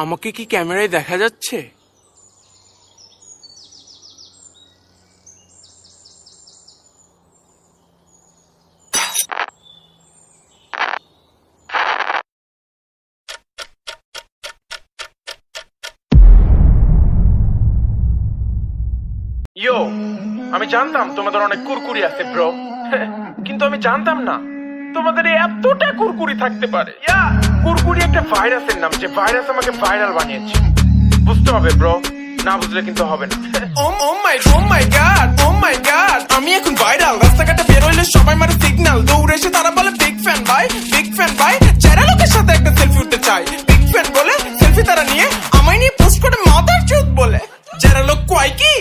আমাকে কি ক্যামেরায় দেখা যাচ্ছে? ইয়ো, আমি জানতাম তোমাদের অনেক কুরকুরি আছে ব্রো, কিন্তু আমি জানতাম না তোমাদের এতটা কুরকুরি থাকতে পারে। কুরকুরি একটা ভাইরাসের নাম, যে ভাইরাস আমাকে ভাইরাল বানিয়েছে। বুঝতে হবে ব্রো, না বুঝলে কিন্তু হবে না। ও মাই গড, আমি এখন ভাইরাল। রাস্তাঘাটে বের হইলে সবাই মারে সিগন্যাল, দৌড়ে এসে তারা বলে বিগ ফ্যান ভাই। যারা লোকের সাথে একটা সেলফি উঠতে চায়, বিগ ফ্যান বলে সেলফি তারা নিয়ে আমায় নিয়ে পোস্ট করে মাদার চোদ বলে। যারা লোক কয় কি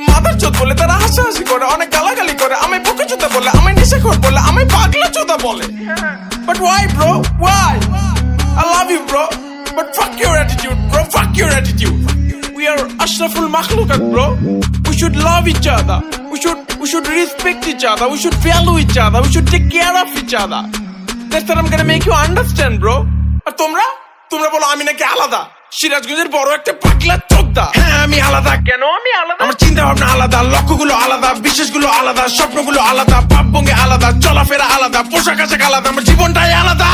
মাদার চোদ বলে, তারা হাসাহাসি করে, অনেক গালাগালি করে, আমায় বোকা চোদা বলে, আমায় নেশাখোর বলে, আমায় পাগলা চোদা বলে। But why bro? Why? I love you bro, but fuck your attitude bro, fuck your attitude. We are ashraful makhluqat bro. We should love each other. We should respect each other. We should value each other. We should take care of each other. That's what I'm gonna make you understand bro. আর তোমরা বলো আমি নাকি আলাদা, সিরাজগঞ্জের বড় একটা পাগলা চোদ্দা। হ্যাঁ আমি আলাদা। কেন আমি আলাদা? আমার চিন্তা ভাবনা আলাদা, লক্ষ্যগুলো আলাদা, বিশ্বাসগুলো আলাদা, স্বপ্নগুলো আলাদা, ভাবভঙ্গি আলাদা, চলাফেরা আলাদা, পোশাক আশাক আলাদা, আমার জীবনটাই আলাদা।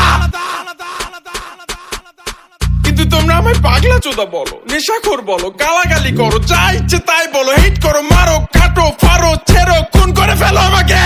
কিন্তু তোমরা আমায় পাগলা চোদা বলো, নেশাখোর বলো, গালাগালি করো, যা ইচ্ছে তাই বলো, হিট করো, মারো, কাটো, ফারো, ছেড়ো, খুন করে ফেলো আমাকে।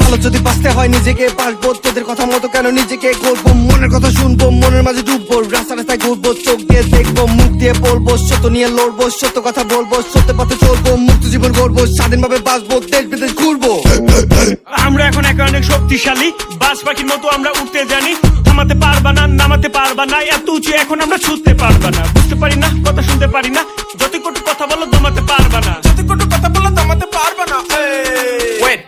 ভালো যদি বাঁচতে হয় নিজেকে বাঁচবো, তোদের কথা মতো কেন নিজেকে করবো, মনের কথা শুনবো, মনের মাঝে ডুববো, রাস্তা রাস্তায় ঘুরবো, চোখ দিয়ে দেখবো, মুখ দিয়ে বলবো, সত্য নিয়ে লড়বো, সত্য কথা বলবো, সত্য পথে চলবো, মুক্ত জীবন গড়বো, স্বাধীনভাবে বাঁচবো, দেশ বিদেশ ঘুরবো। আমরা এখন একা অনেক শক্তিশালী, বাজ পাখির মতো আমরা উঠতে জানি, থামাতে পারবা না, নামাতে পারবা না, এত উঁচু এখন আমরা ছুটতে পারবা না। বুঝতে পারি না, কথা শুনতে পারি না, যত কটু কথা বলো দমাতে পারবা না, যত কটু কথা বলো দমাতে পারবা না। ওয়েট,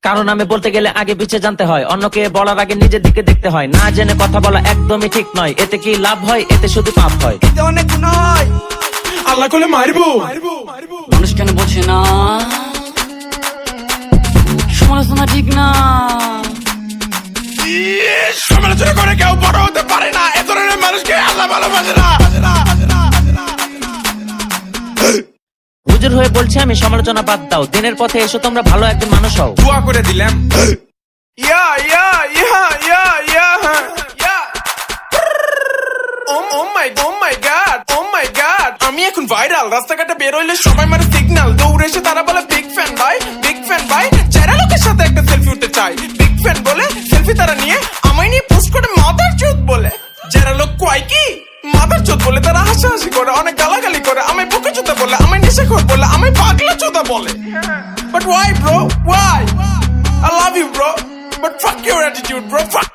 কারণ আমি বলতে গেলে আগে পিছিয়ে জানতে হয়, অন্যকে বলার আগে নিজের দিকে দেখতে হয়, না জেনে কথা বলা একদমই ঠিক নয়, এতে কি লাভ হয়, এতে শুধু পাপ হয়, এতে অনেক গুণ হয়, আল্লাহ করলে মারবো। মানুষ কেন বোঝে না সমালোচনা ঠিক না। সমালোচনা করে কেউ বড় হতে পারে না, এ ধরনের মানুষকে আল্লাহ ভালোবাসে না। হুজুর হয়ে বলছি আমি, সমালোচনা বাদ দাও, দিনের পথে এসো তোমরা, ভালো একজন মানুষ হও। দোয়া করে দিলাম। ইয়া ইয়া ইয়া ইয়া ইয়া ইয়া Oh my god, oh my god, আমি এখন ভাইরাল, রাস্তাঘাটে বের হইলে সবাই মারে সিগন্যাল, দৌড়ে এসে তারা বলে বিগ ফ্যান ভাই, বিগ ফ্যান ভাই, যারা লোকের সাথে একটা সেলফি উঠতে চাই, বিগ ফ্যান বলে সেলফি তারা নিয়ে আমায় নিয়ে পোস্ট করে মাদার চোদ বলে, যারা লোক কয় কি মাদার চোদ বলে তারা হাসাহাসি করে, অনেক গালাগালি করে, আমায় বুকে চোদা বলে, আমায় নেশাখোর বলে, আমায় পাগলা চোদা বলে। But why bro, why? I love you bro, but fuck your attitude bro, fuck.